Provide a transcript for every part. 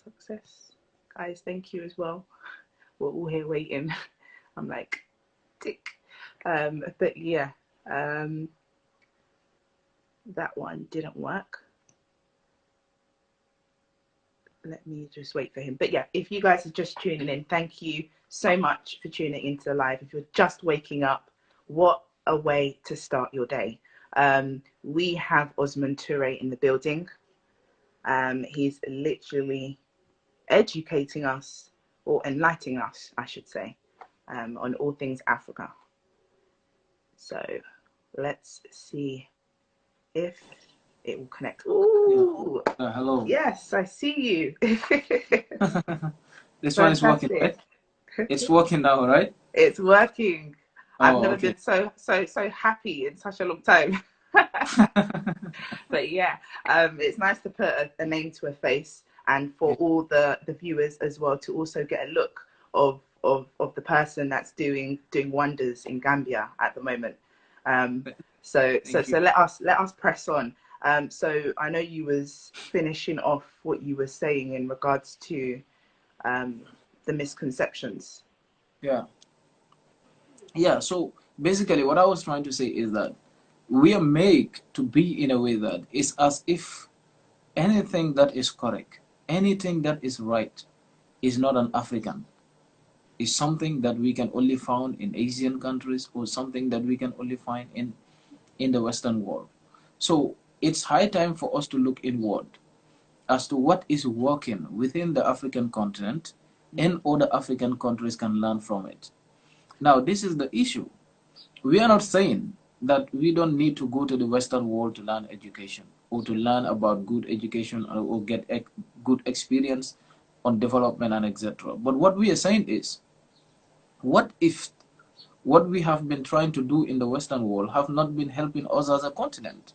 Success. Guys, thank you as well. We're all here waiting. I'm like, tick. But yeah, that one didn't work. Let me just wait for him. But yeah, if you guys are just tuning in, thank you so much for tuning into the live. If you're just waking up, what a way to start your day. We have Ousman Touray in the building. He's literally educating us, or enlightening us, I should say, on all things Africa. So let's see if it will connect. Ooh, Hello. yes, I see you. This one is working, Fantastic. right? It's working now, right? It's working. I've Oh, never okay. been so happy in such a long time. But yeah, it's nice to put a name to a face, and for all the viewers as well to also get a look of the person that's doing wonders in Gambia at the moment. So Thank you. let us press on. So I know you was finishing off what you were saying in regards to the misconceptions. Yeah. Yeah, so basically what I was trying to say is that we are made to be in a way that it's as if anything that is correct, anything that is right is not an African. Is something that we can only find in Asian countries or something that we can only find in the Western world. So it's high time for us to look inward as to what is working within the African continent and other African countries can learn from it. Now, this is the issue. We are not saying that we don't need to go to the Western world to learn education or to learn about good education or get good experience on development and etc. But what we are saying is, what if what we have been trying to do in the Western world have not been helping us as a continent?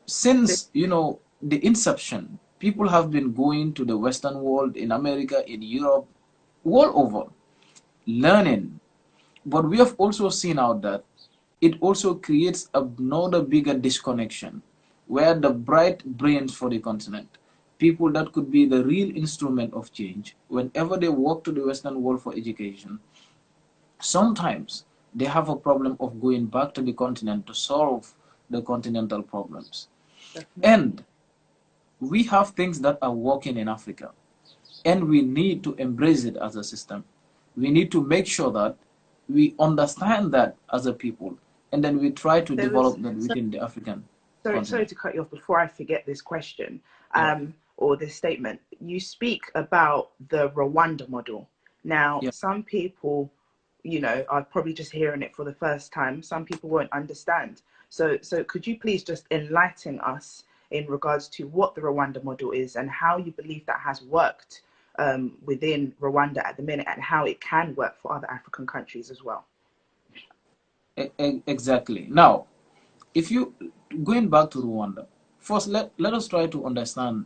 Since, the inception, people have been going to the Western world, in America, in Europe, all over, learning. But we have also seen out that it also creates another bigger disconnection where the bright brains for the continent, people that could be the real instrument of change, whenever they walk to the Western world for education, sometimes they have a problem of going back to the continent to solve the continental problems. Definitely. And we have things that are working in Africa, and we need to embrace it as a system. We need to make sure that we understand that as a people, and then we try to There was develop that within the African sorry continent. to cut you off before I forget this question, Yeah, or this statement. You speak about the Rwanda model. Now, yeah. some people, are probably just hearing it for the first time. Some people won't understand. So could you please just enlighten us in regards to what the Rwanda model is and how you believe that has worked within Rwanda at the minute, and how it can work for other African countries as well? Exactly. Now, if you going back to Rwanda, first let us try to understand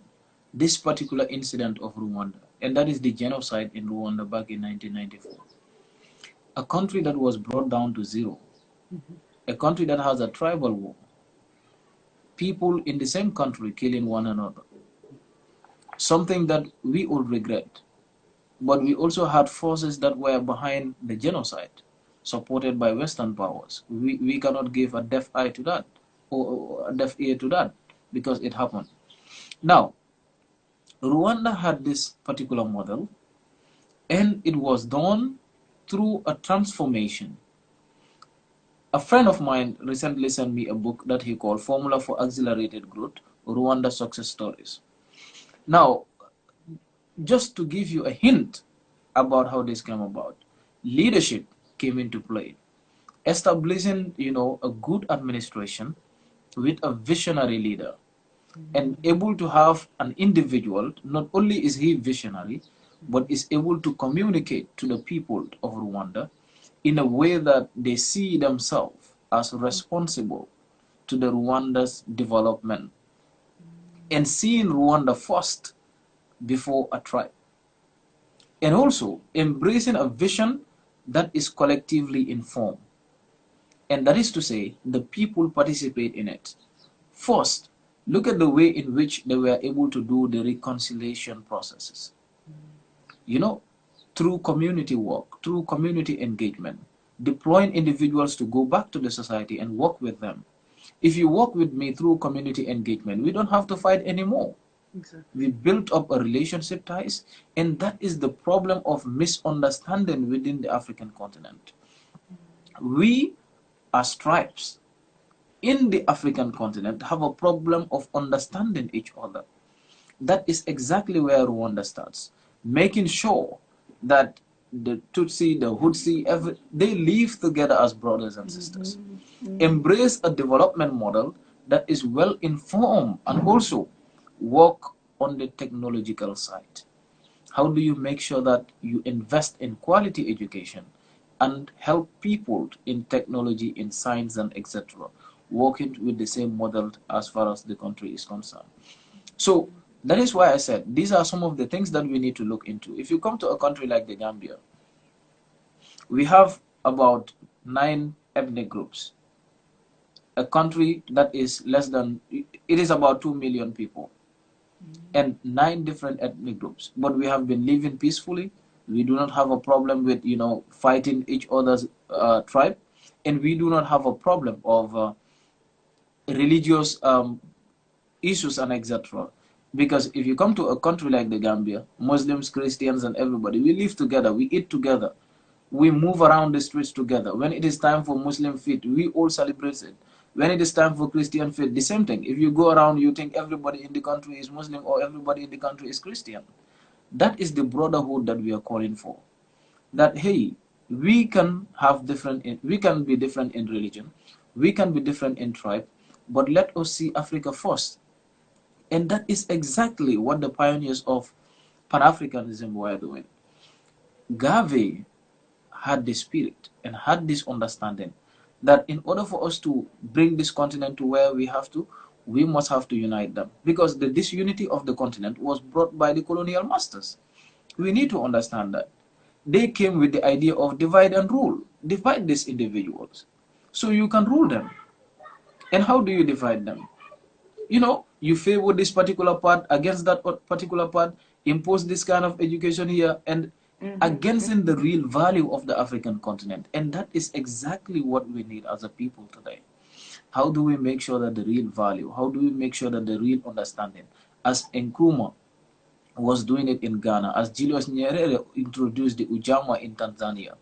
this particular incident of Rwanda, and that is the genocide in Rwanda back in 1994. A country that was brought down to zero, a country that has a tribal war, people in the same country killing one another, something that we all regret. But we also had forces that were behind the genocide, supported by Western powers. We cannot give a deaf eye to that, or a deaf ear to that, because it happened. Now, Rwanda had this particular model, and it was done through a transformation. A friend of mine recently sent me a book that he called Formula for Accelerated Growth, Rwanda Success Stories. Now, just to give you a hint about how this came about, leadership came into play. Establishing, a good administration with a visionary leader, and able to have an individual, not only is he visionary, but is able to communicate to the people of Rwanda in a way that they see themselves as responsible to the Rwanda's development, and seeing Rwanda first before a tribe, and also embracing a vision that is collectively informed, and that is to say the people participate in it. First, Look at the way in which they were able to do the reconciliation processes. You know, through community work, through community engagement, deploying individuals to go back to the society and work with them. If you work with me through community engagement, we don't have to fight anymore. Exactly. We built up a relationship ties, and that is the problem of misunderstanding within the African continent. We, as tribes in the African continent, have a problem of understanding each other. That is exactly where Rwanda starts, making sure that the Tutsi, the Hutsi, they live together as brothers and sisters. Embrace a development model that is well informed and also work on the technological side. How do you make sure that you invest in quality education and help people in technology, in science, and etc., working with the same model as far as the country is concerned? So that is why I said these are some of the things that we need to look into. If you come to a country like the Gambia, we have about 9 ethnic groups. A country that is less than, it is about 2 million people and 9 different ethnic groups. But we have been living peacefully. We do not have a problem with, fighting each other's tribe. And we do not have a problem of religious issues and etc. Because if you come to a country like the Gambia, Muslims, Christians, and everybody, we live together, we eat together, we move around the streets together. When it is time for Muslim Feast, we all celebrate it. When it is time for Christian Feast, the same thing. If you go around, you think everybody in the country is Muslim or everybody in the country is Christian. That is the brotherhood that we are calling for. That, hey, we can be different in religion, we can be different in tribe, but let us see Africa first. And that is exactly what the pioneers of Pan-Africanism were doing. Garvey had the spirit and had this understanding that in order for us to bring this continent to where we must have to unite them. Because the disunity of the continent was brought by the colonial masters. We need to understand that. They came with the idea of divide and rule. Divide these individuals so you can rule them. And how do you divide them? You favor this particular part against that particular part, impose this kind of education here, and against the real value of the African continent. And that is exactly what we need as a people today. How do we make sure that the real value, how do we make sure that the real understanding, as Nkrumah was doing it in Ghana, as Julius Nyerere introduced the Ujamaa in Tanzania,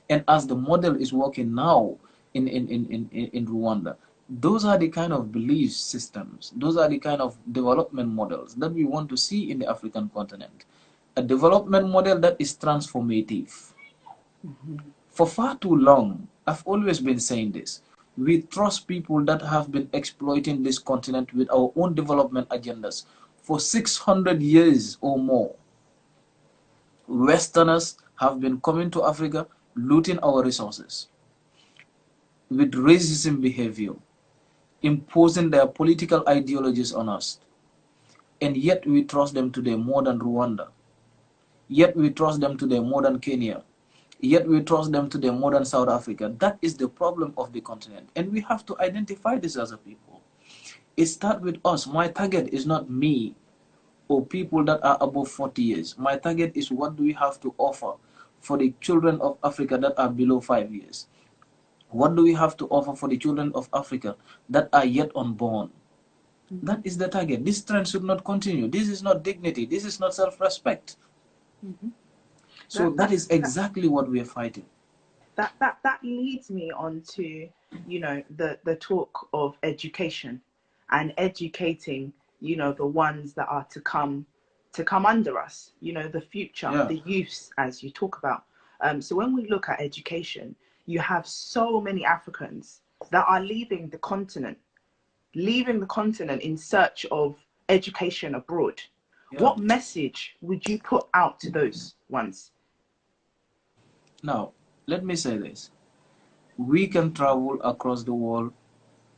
and as the model is working now in Rwanda? Those are the kind of belief systems, those are the kind of development models that we want to see in the African continent. A development model that is transformative. For far too long, I've always been saying this, we trust people that have been exploiting this continent with our own development agendas for 600 years or more. Westerners have been coming to Africa, looting our resources with racism behavior, imposing their political ideologies on us. And yet we trust them today more than Rwanda. Yet we trust them today more than Kenya. Yet we trust them today more than South Africa. That is the problem of the continent. And we have to identify this as a people. It starts with us. My target is not me or people that are above 40 years. My target is what do we have to offer for the children of Africa that are below 5 years. What do we have to offer for the children of Africa that are yet unborn? That is the target. This trend should not continue. This is not dignity. This is not self-respect. So that is exactly what we are fighting. That leads me on to, the talk of education and educating, the ones that are to come under us, the future, the youths, as you talk about. So when we look at education, you have so many Africans that are leaving the continent in search of education abroad. What message would you put out to those ones? Now, let me say this. We can travel across the world.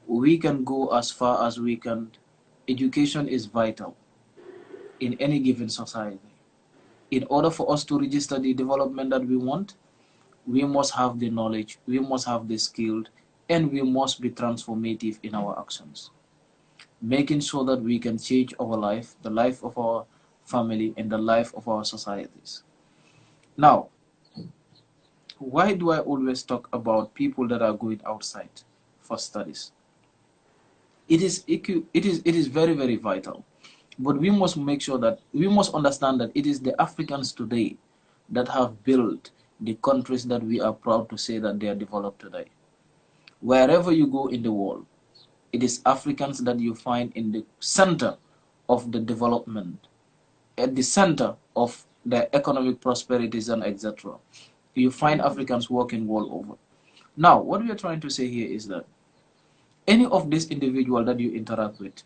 We can go as far as we can. Education is vital in any given society. In order for us to register the development that we want, we must have the knowledge, we must have the skill, and we must be transformative in our actions. making sure that we can change our life, the life of our family, and the life of our societies. Now, why do I always talk about people that are going outside for studies? It is very, very vital. But we must make sure that we must understand that it is the Africans today that have built the countries that we are proud to say that they are developed today. Wherever you go in the world, it is Africans that you find in the center of the development, at the center of the economic prosperities and etc. You find Africans working world over. Now, what we are trying to say here is that any of these individuals that you interact with,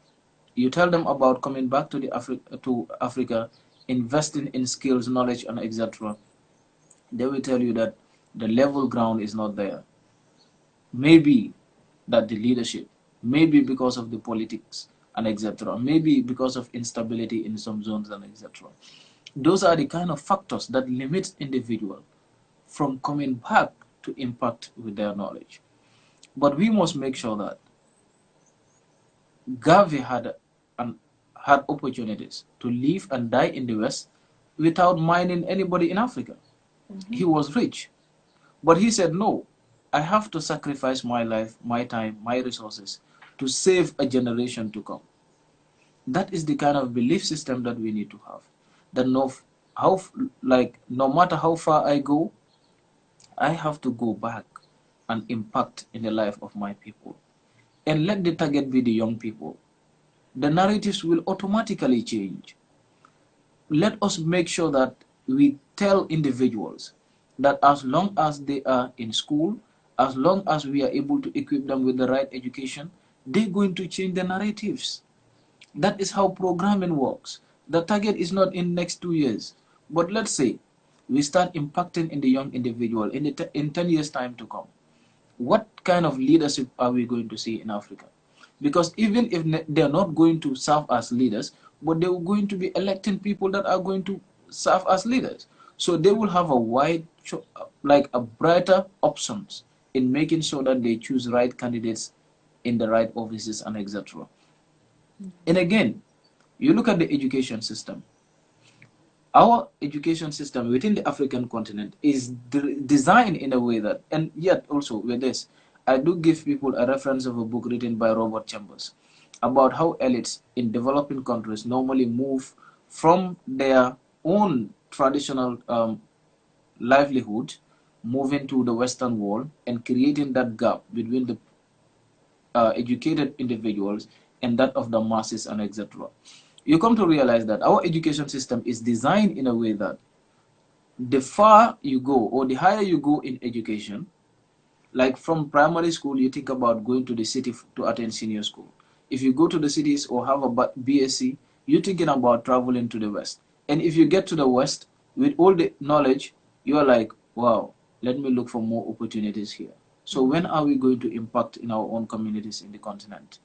you tell them about coming back to Africa, investing in skills, knowledge, and etc. They will tell you that the level ground is not there. Maybe that the leadership, maybe because of the politics and etc. Maybe because of instability in some zones and etc. Those are the kind of factors that limit individual from coming back to impact with their knowledge. But we must make sure that Garvey had opportunities to live and die in the West without minding anybody in Africa. He was rich. But he said, no, I have to sacrifice my life, my time, my resources to save a generation to come. That is the kind of belief system that we need to have. That no matter how far I go, I have to go back and impact in the life of my people. And let the target be the young people. The narratives will automatically change. Let us make sure that we tell individuals that as long as they are in school, as long as we are able to equip them with the right education, they're going to change the narratives. That is how programming works. The target is not in next 2 years, but let's say we start impacting in the young individual in 10 years time to come. What kind of leadership are we going to see in Africa? Because even if they're not going to serve as leaders, but they're going to be electing people that are going to serve as leaders. So they will have a a brighter options in making sure that they choose right candidates in the right offices and etc. And again, you look at the education system. Our education system within the African continent is designed in a way that, and yet also with this, I do give people a reference of a book written by Robert Chambers about how elites in developing countries normally move from their own traditional livelihood, moving to the Western world and creating that gap between the educated individuals and that of the masses and etc. You come to realize that our education system is designed in a way that the far you go or the higher you go in education, like from primary school, you think about going to the city to attend senior school. If you go to the cities or have a BSc, you're thinking about traveling to the West. And if you get to the West with all the knowledge, you're like, wow, let me look for more opportunities here. So when are we going to impact in our own communities in the continent?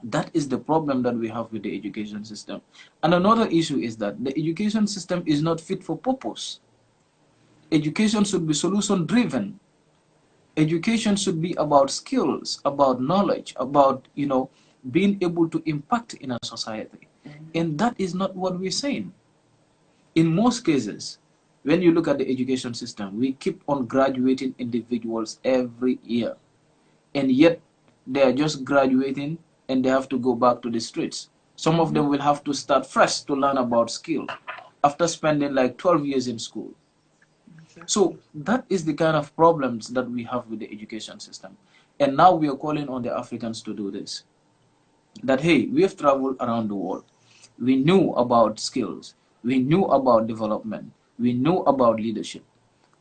That is the problem that we have with the education system. And another issue is that the education system is not fit for purpose. Education should be solution driven. Education should be about skills, about knowledge, about, being able to impact in a society. And that is not what we're saying. In most cases, when you look at the education system, we keep on graduating individuals every year. And yet they are just graduating and they have to go back to the streets. Some of them will have to start fresh to learn about skill after spending like 12 years in school. So that is the kind of problems that we have with the education system. And now we are calling on the Africans to do this. That, hey, we have traveled around the world. We knew about skills. We knew about development. We knew about leadership.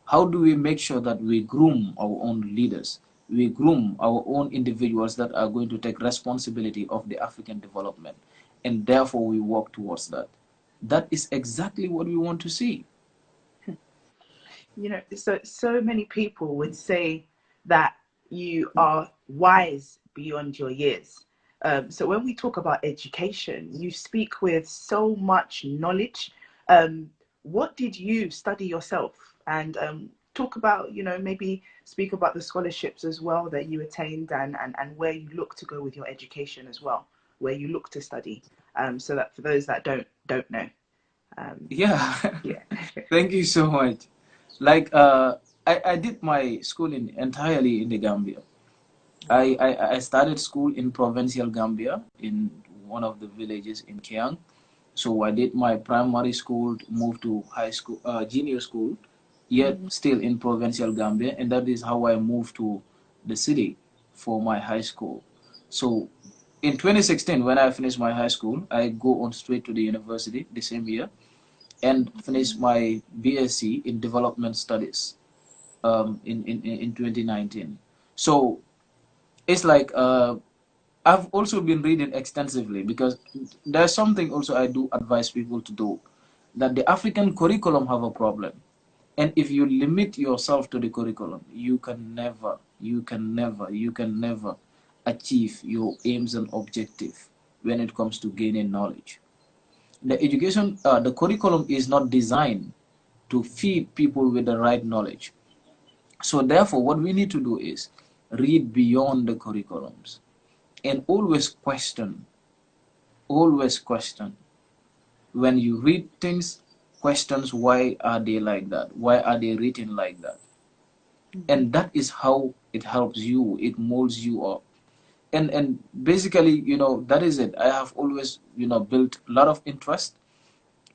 How do we make sure that we groom our own leaders? We groom our own individuals that are going to take responsibility of the African development. And therefore we work towards that. That is exactly what we want to see. So many people would say that you are wise beyond your years. So when we talk about education, you speak with so much knowledge. What did you study yourself? And talk about, maybe speak about the scholarships as well that you attained and where you look to go with your education as well. where you look to study. So that for those that don't know. Yeah. Yeah. Thank you so much. Like, I did my schooling entirely in the Gambia. Wow. I started school in provincial Gambia in one of the villages in Kiang. So I did my primary school, moved to high school, junior school, yet still in provincial Gambia, and that is how I moved to the city for my high school. So in 2016, when I finished my high school, I go on straight to the university the same year and finish my BSc in development studies in 2019. So it's like I've also been reading extensively because there's something also I do advise people to do, that the African curriculum have a problem. And if you limit yourself to the curriculum, you can never achieve your aims and objective when it comes to gaining knowledge. The curriculum is not designed to feed people with the right knowledge. So therefore, what we need to do is read beyond the curriculums and always question. When you read things, questions why are they like that? Why are they written like that? And that is how it helps you, it molds you up. And basically, that is it. I have always, built a lot of interest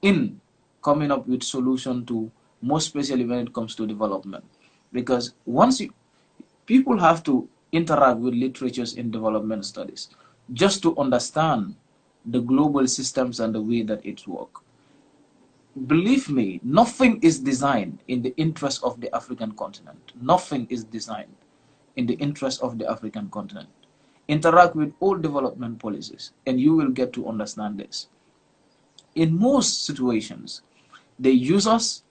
in coming up with solution to, most especially when it comes to development. Because people have to interact with literatures in development studies just to understand the global systems and the way that it works. Believe me, nothing is designed in the interest of the African continent. Nothing is designed in the interest of the African continent. Interact with all development policies and you will get to understand this. In most situations, they use us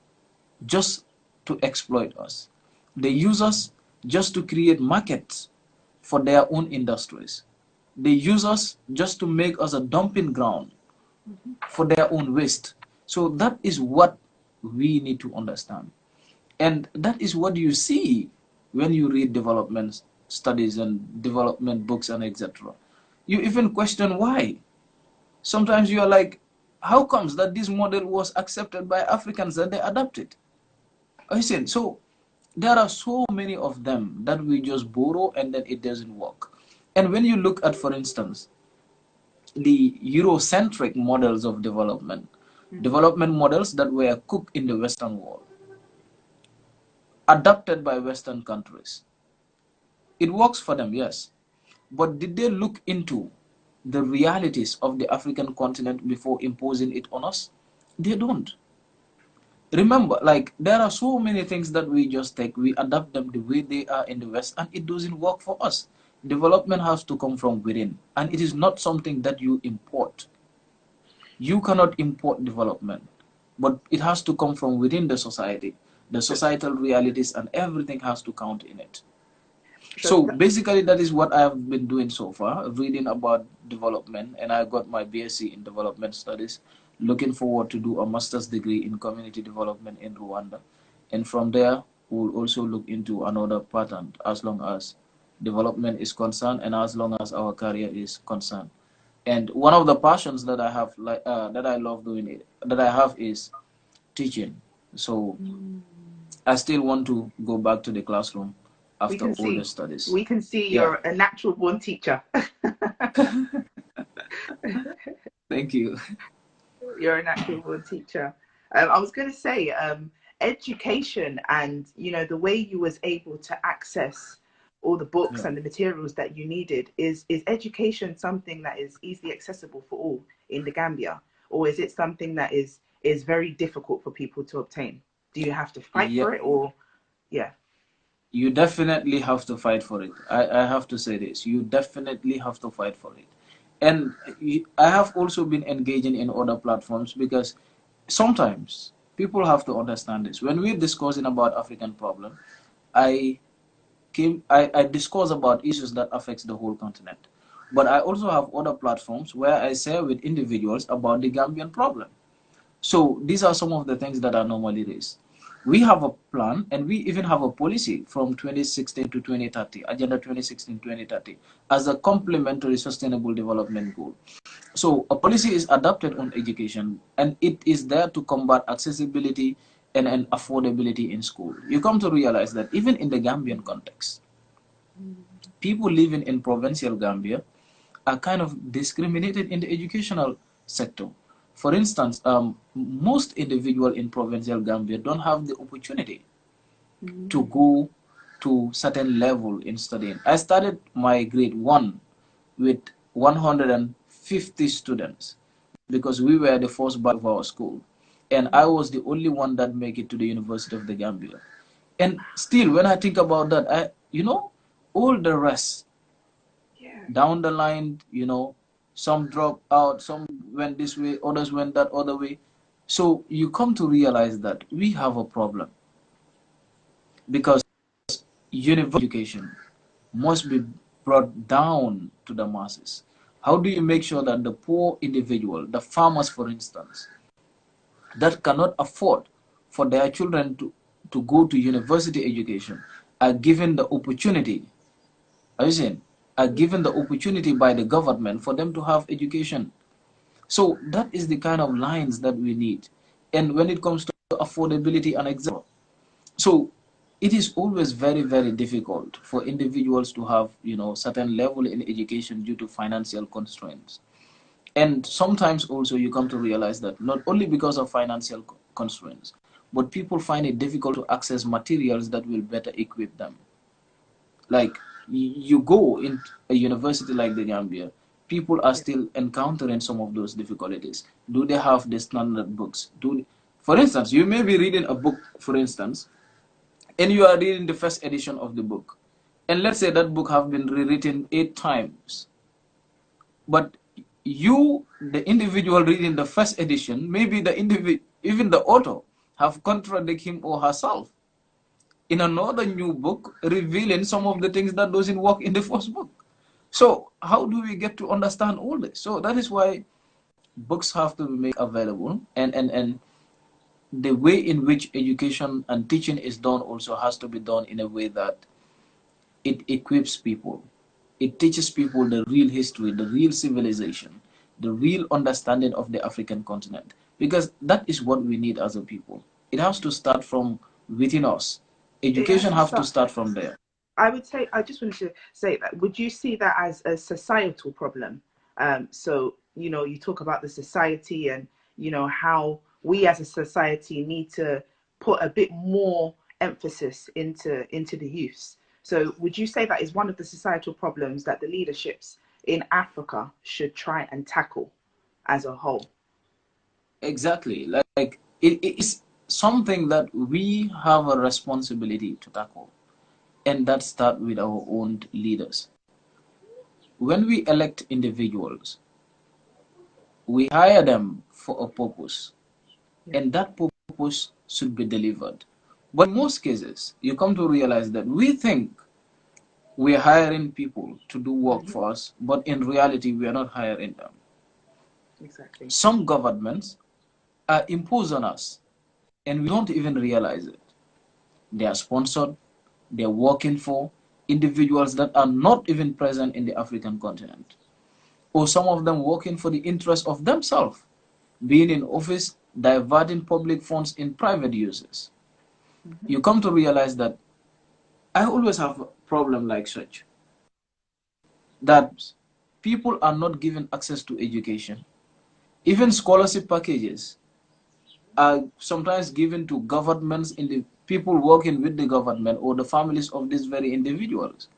just to exploit us. They use us just to create markets for their own industries. They use us just to make us a dumping ground for their own waste. So that is what we need to understand. And that is what you see when you read development studies and development books and etc. You even question why. Sometimes you are like, how comes that this model was accepted by Africans and they adopted? Listen, so there are so many of them that we just borrow and then it doesn't work. And when you look at, for instance, the Eurocentric models of development models that were cooked in the Western world, adopted by Western countries. It works for them, yes. But did they look into the realities of the African continent before imposing it on us? They don't. Remember, like, there are so many things that we just take, we adapt them the way they are in the West, and it doesn't work for us. Development has to come from within, and it is not something that you import. You cannot import development, but it has to come from within the society. The societal realities and everything has to count in it. So basically, that is what I have been doing so far, reading about development, and I got my BSc in development studies. Looking forward to do a master's degree in community development in Rwanda. And from there, we'll also look into another pattern as long as development is concerned and as long as our career is concerned. And one of the passions that I have, that I love doing it, that I have is teaching. So I still want to go back to the classroom after all the studies. We can see you're a natural born teacher. Thank you. You're a natural born teacher. I was going to say, education and, the way you was able to access all the books and the materials that you needed, is education something that is easily accessible for all in the Gambia? Or is it something that is very difficult for people to obtain? Do you have to fight for it, or, You definitely have to fight for it. I have to say this. You definitely have to fight for it. And I have also been engaging in other platforms because sometimes people have to understand this. When we're discussing about African problem, I discuss about issues that affects the whole continent. But I also have other platforms where I share with individuals about the Gambian problem. So these are some of the things that are normally raised. We have a plan, and we even have a policy from 2016 to 2030, Agenda 2016-2030, as a complementary sustainable development goal. So a policy is adopted on education, and it is there to combat accessibility and affordability in school. You come to realize that even in the Gambian context, people living in provincial Gambia are kind of discriminated in the educational sector. For instance, most individuals in provincial Gambia don't have the opportunity to go to certain level in studying. I started my grade 1 with 150 students because we were the first batch of our school. And I was the only one that make it to the University of the Gambia. And still, when I think about that, all the rest Yeah. down the line, some dropped out, some went this way, others went that other way. So you come to realize that we have a problem because university education must be brought down to the masses. How do you make sure that the poor individual, the farmers, for instance, that cannot afford for their children to go to university education are given the opportunity, are you saying, are given the opportunity by the government for them to have education? So that is the kind of lines that we need. And when it comes to affordability and example, so it is always very, very difficult for individuals to have, certain level in education due to financial constraints. And sometimes also you come to realize that not only because of financial constraints, but people find it difficult to access materials that will better equip them. Like you go in a university like the Gambia, people are still encountering some of those difficulties. Do they have the standard books? For instance, you may be reading a book, for instance, and you are reading the first edition of the book. And let's say that book have been rewritten 8 times. But you, the individual reading the first edition, maybe even the author have contradicted him or herself in another new book, revealing some of the things that doesn't work in the first book. So how do we get to understand all this? So that is why books have to be made available, and the way in which education and teaching is done also has to be done in a way that it equips people. It teaches people the real history, the real civilization, the real understanding of the African continent. Because that is what we need as a people. It has to start from within us. Education has to start from there. I would say, I just wanted to say that, would you see that as a societal problem? So, you talk about the society and, how we as a society need to put a bit more emphasis into the youths. So would you say that is one of the societal problems that the leaderships in Africa should try and tackle as a whole? Exactly. Like it is something that we have a responsibility to tackle. And that starts with our own leaders. When we elect individuals, we hire them for a purpose, and that purpose should be delivered. But in most cases, you come to realize that we think we're hiring people to do work for us, but in reality, we are not hiring them. Exactly. Some governments are imposed on us, and we don't even realize it. They are sponsored, they're working for individuals that are not even present in the African continent. Or some of them working for the interest of themselves, being in office, diverting public funds in private uses. You come to realize that I always have a problem like such, that people are not given access to education. Even scholarship packages are sometimes given to governments in the people working with the government or the families of these very individuals.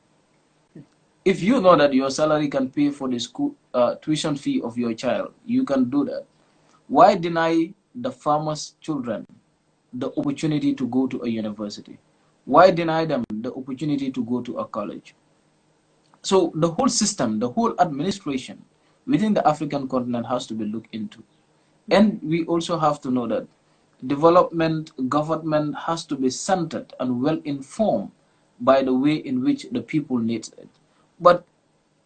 If you know that your salary can pay for the school tuition fee of your child, you can do that. Why deny the farmers' children the opportunity to go to a university? Why deny them the opportunity to go to a college? So the whole system, the whole administration within the African continent has to be looked into. And we also have to know that development government has to be centered and well informed by the way in which the people need it. But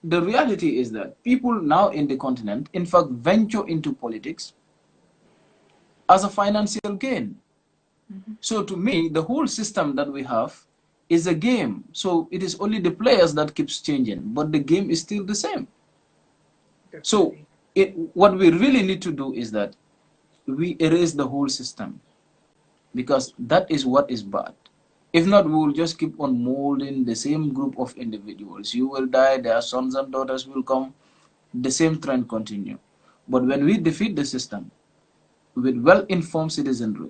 the reality is that people now in the continent, in fact, venture into politics as a financial gain. So to me, the whole system that we have is a game. So it is only the players that keeps changing, but the game is still the same. So what we really need to do is that we erase the whole system, because that is what is bad. If not, we will just keep on molding the same group of individuals. You will die, their sons and daughters will come, the same trend continue. But when we defeat the system with well-informed citizenry,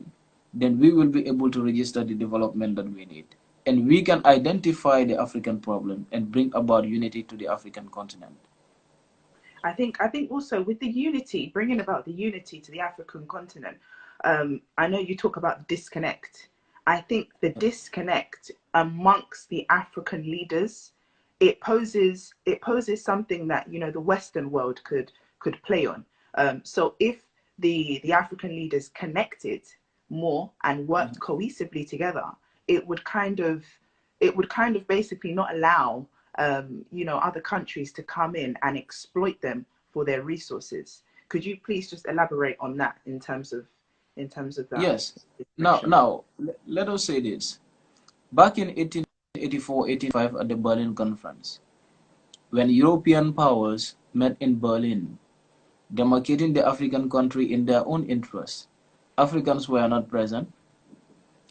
then we will be able to register the development that we need. And we can identify the African problem and bring about unity to the African continent. I think also with the unity, bringing about the unity to the African continent, I know you talk about disconnect. I think the disconnect amongst the African leaders, it poses something that, you know, the Western world could play on. So if the African leaders connected more and worked cohesively together, it would kind of basically not allow you know, other countries to come in and exploit them for their resources. Could you please just elaborate on that in terms of that? Yes. Now, let us say this. Back in 1884-85 at the Berlin Conference, when European powers met in Berlin, demarcating the African country in their own interest, Africans were not present.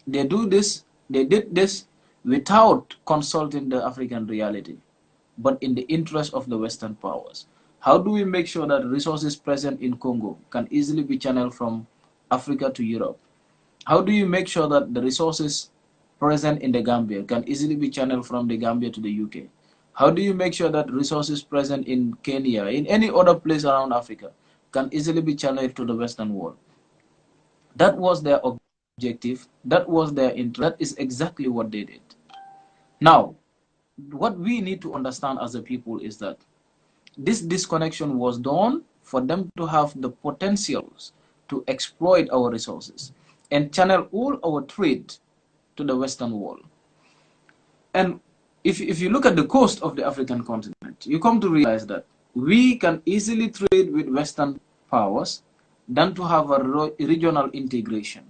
They did this without consulting the African reality, but in the interest of the Western powers. How do we make sure that resources present in Congo can easily be channeled from Africa to Europe? How do you make sure that the resources present in the Gambia can easily be channeled from the Gambia to the UK? How do you make sure that resources present in Kenya, in any other place around Africa, can easily be channeled to the Western world? That was their objective. That was their interest. That is exactly what they did. Now, what we need to understand as a people is that this disconnection was done for them to have the potentials to exploit our resources and channel all our trade to the Western world. And if you look at the coast of the African continent, you come to realize that we can easily trade with Western powers than to have a regional integration.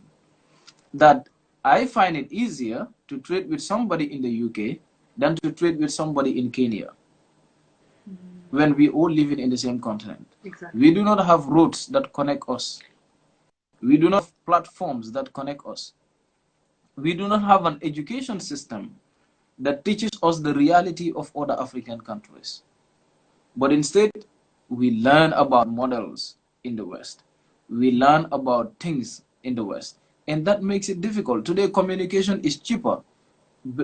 That I find it easier to trade with somebody in the UK than to trade with somebody in Kenya, when we all live in the same continent. Exactly. We do not have roads that connect us. We do not have platforms that connect us. We do not have an education system that teaches us the reality of other African countries. But instead, we learn about models in the West. We learn about things in the West. And that makes it difficult. Today, communication is cheaper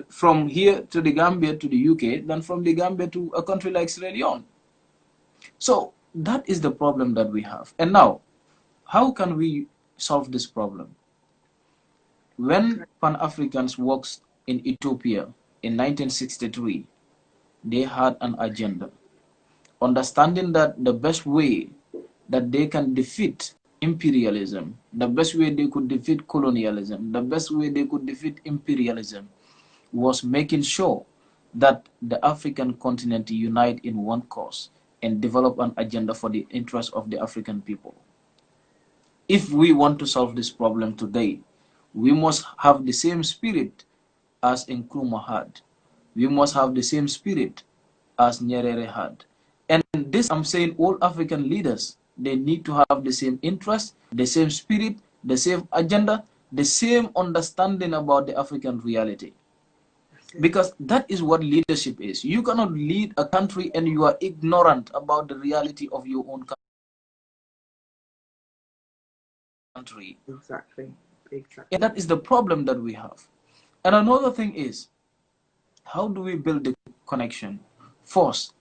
from here to the Gambia to the UK than from the Gambia to a country like Sierra Leone. So that is the problem that we have. And now, how can we solve this problem? When Pan-Africans worked in Ethiopia in 1963, they had an agenda, understanding that the best way that they can defeat imperialism, the best way they could defeat colonialism, the best way they could defeat imperialism was making sure that the African continent unite in one cause and develop an agenda for the interests of the African people. If we want to solve this problem today, we must have the same spirit as Nkrumah had. We must have the same spirit as Nyerere had. And this, I'm saying, all African leaders, they need to have the same interest, the same spirit, the same agenda, the same understanding about the African reality. Because that is what leadership is. You cannot lead a country and you are ignorant about the reality of your own country. Exactly. And that is the problem that we have. And another thing is, how do we build the connection? First,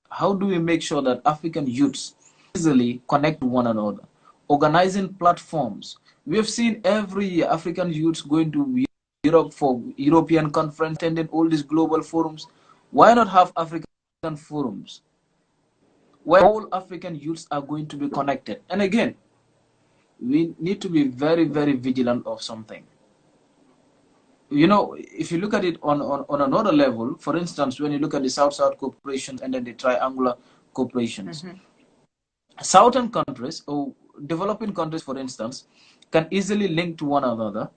how do we make sure that African youths easily connect to one another? Organizing platforms. We have seen every year African youths going to Europe for European conference, attending all these global forums. Why not have African forums where all African youths are going to be connected? And again, we need to be very, very vigilant of something. You know, if you look at it on another level, for instance, when you look at the South-South corporations and then the triangular corporations, Southern countries or developing countries, for instance, can easily link to one another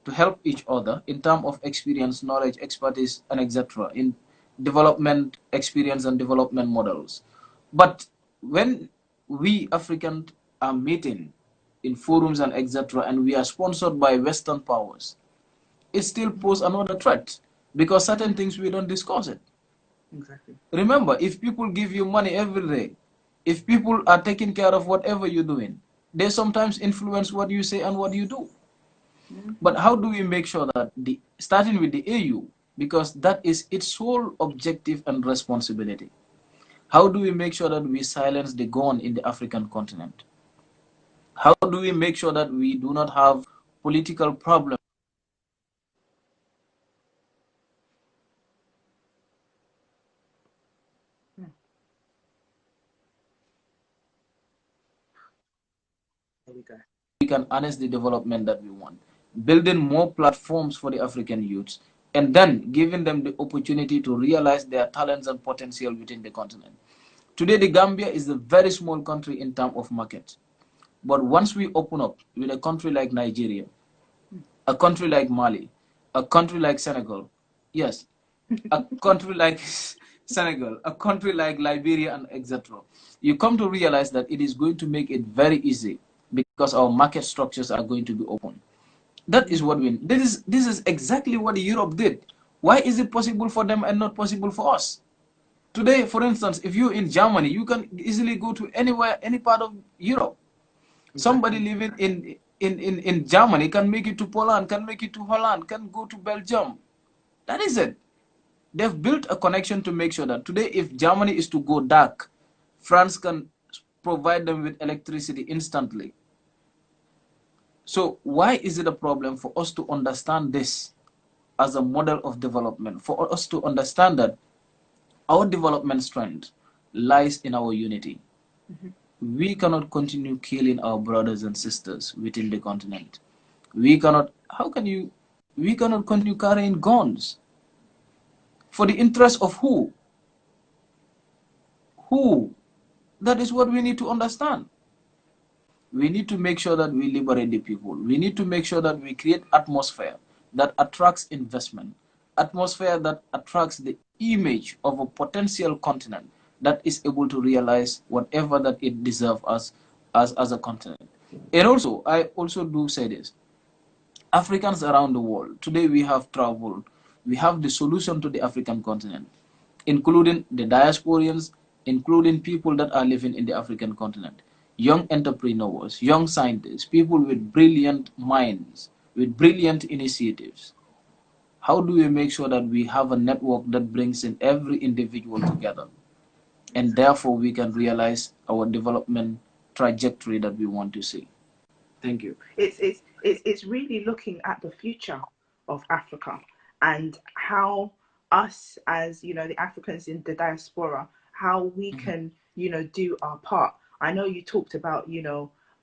to help each other in terms of experience, knowledge, expertise, and etc. in development experience and development models. But when we Africans are meeting in forums and etc., and we are sponsored by Western powers, it still poses another threat because certain things we don't discuss it. Exactly. Remember, if people give you money every day, if people are taking care of whatever you're doing, they sometimes influence what you say and what you do. But how do we make sure that starting with the AU, because that is its sole objective and responsibility, how do we make sure that we silence the gun in the African continent? How do we make sure that we do not have political problems? There we go. We can harness the development that we want, building more platforms for the African youths, and then giving them the opportunity to realize their talents and potential within the continent. Today, the Gambia is a very small country in terms of market. But once we open up with a country like Nigeria, a country like Mali, a country like Senegal, yes, a country like Senegal, a country like Liberia, and etc., you come to realize that it is going to make it very easy because our market structures are going to be open. That is what we. This is exactly what Europe did. Why is it possible for them and not possible for us? Today, for instance, if you're in Germany, you can easily go to anywhere, any part of Europe. Somebody living in Germany can make it to Poland, can make it to Holland, can go to Belgium. That is it. They've built a connection to make sure that today, if Germany is to go dark, France can provide them with electricity instantly. So why is it a problem for us to understand this as a model of development? For us to understand that our development strength lies in our unity. We cannot continue killing our brothers and sisters within the continent. We cannot, we cannot continue carrying guns. For the interest of who? Who? That is what we need to understand. We need to make sure that we liberate the people. We need to make sure that we create atmosphere that attracts investment, atmosphere that attracts the image of a potential continent that is able to realize whatever that it deserves as a continent. And also, I also do say this. Africans around the world, today we have traveled, we have the solution to the African continent, including the diasporians, including people that are living in the African continent, young entrepreneurs, young scientists, people with brilliant minds, with brilliant initiatives. How do we make sure that we have a network that brings in every individual together? And therefore we can realize our development trajectory that we want to see. Thank you. It's really looking at the future of Africa and how us as the Africans in the diaspora, how we can do our part. I know you talked about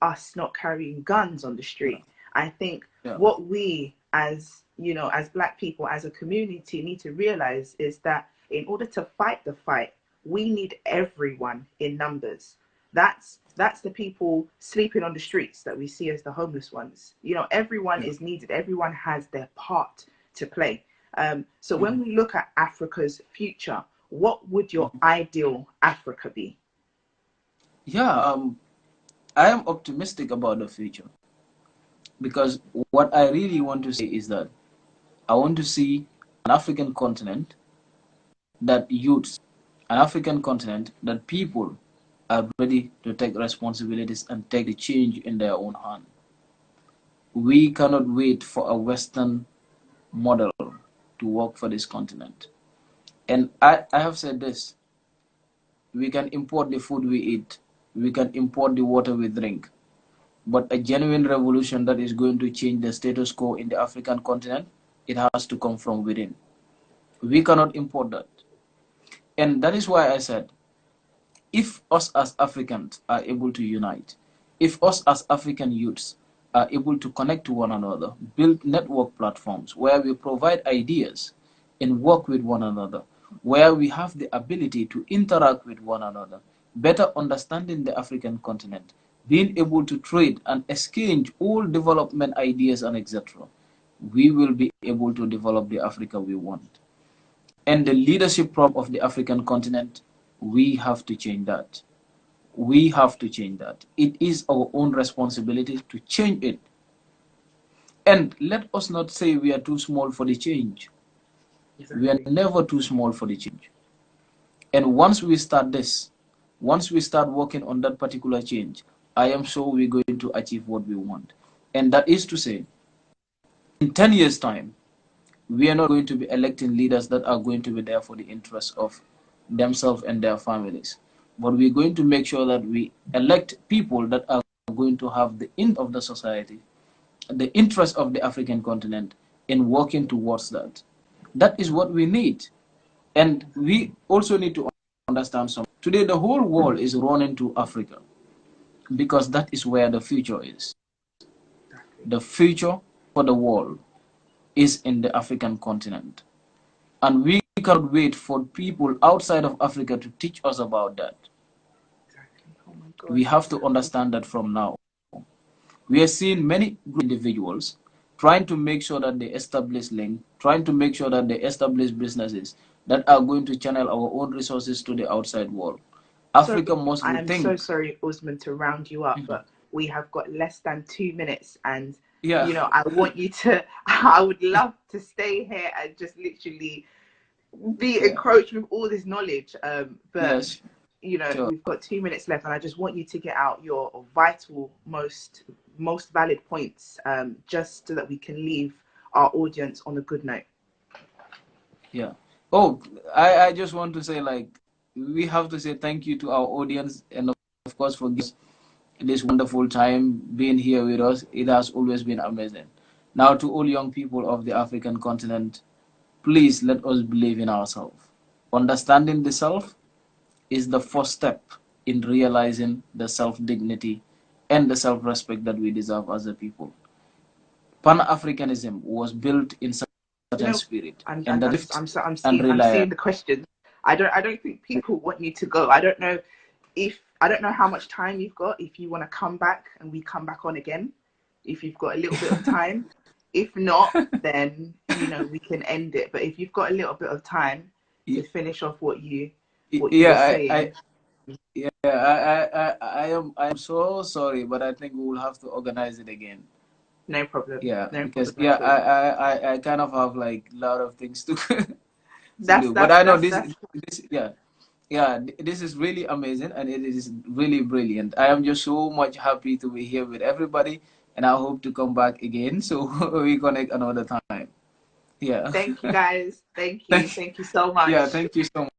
us not carrying guns on the street. I think what we as as Black people, as a community, need to realize is that in order to fight the fight, we need everyone in numbers. That's the people sleeping on the streets that we see as the homeless ones. Everyone is needed. Everyone has their part to play. So when we look at Africa's future, what would your ideal Africa be? Yeah, I am optimistic about the future because what I really want to say is that I want to see an African continent that youths, an African continent that people are ready to take responsibilities and take the change in their own hand. We cannot wait for a Western model to work for this continent. And I have said this, we can import the food we eat, we can import the water we drink, but a genuine revolution that is going to change the status quo in the African continent, it has to come from within. We cannot import that. And that is why I said, if us as Africans are able to unite, if us as African youths are able to connect to one another, build network platforms where we provide ideas and work with one another, where we have the ability to interact with one another, better understanding the African continent, being able to trade and exchange all development ideas and etc., we will be able to develop the Africa we want. And the leadership problem of the African continent, we have to change that. We have to change that. It is our own responsibility to change it. And let us not say we are too small for the change. Exactly. We are never too small for the change. And once we start this, once we start working on that particular change, I am sure we're going to achieve what we want. And that is to say, in 10 years' time, we are not going to be electing leaders that are going to be there for the interests of themselves and their families. But we're going to make sure that we elect people that are going to have the interest of the society, the interest of the African continent in working towards that. That is what we need. And we also need to understand something. Today, the whole world is running to Africa because that is where the future is. The future for the world is in the African continent. And we cannot wait for people outside of Africa to teach us about that. Exactly. Oh my God. We have to understand that from now. We are seeing many individuals trying to make sure that they establish links, trying to make sure that they establish businesses that are going to channel our own resources to the outside world. Africa must I am so rethink. sorry, Ousman, to round you up, but we have got less than 2 minutes, and Yeah. you know, I want you to. I would love to stay here and just literally be encroached with all this knowledge. But Yes. you know, Sure. we've got 2 minutes left, and I just want you to get out your vital, most valid points, just so that we can leave our audience on a good note. Yeah. Oh, I just want to say, like, we have to say thank you to our audience and of course for this wonderful time being here with us. It has always been amazing. Now, to all young people of the African continent, please let us believe in ourselves. Understanding the self is the first step in realizing the self-dignity and the self-respect that we deserve as a people. Pan-Africanism was built in certain spirit, and the drift I'm and seeing reliance. the questions. I don't think people want you to go. I don't know how much time you've got. If you want to come back and we come back on again, if you've got a little bit of time. If not, then you know we can end it. But if you've got a little bit of time to finish off what you were saying. I am so sorry, but I think we will have to organize it again. No problem. Yeah, No because problem at all. I kind of have like a lot of things to to That's do. But I know this that's this is really amazing and it is really brilliant. I am just so much happy to be here with everybody, and I hope to come back again so we connect another time. Yeah. Thank you guys. Thank you. Thank Thank you so much. yeah, thank you so much.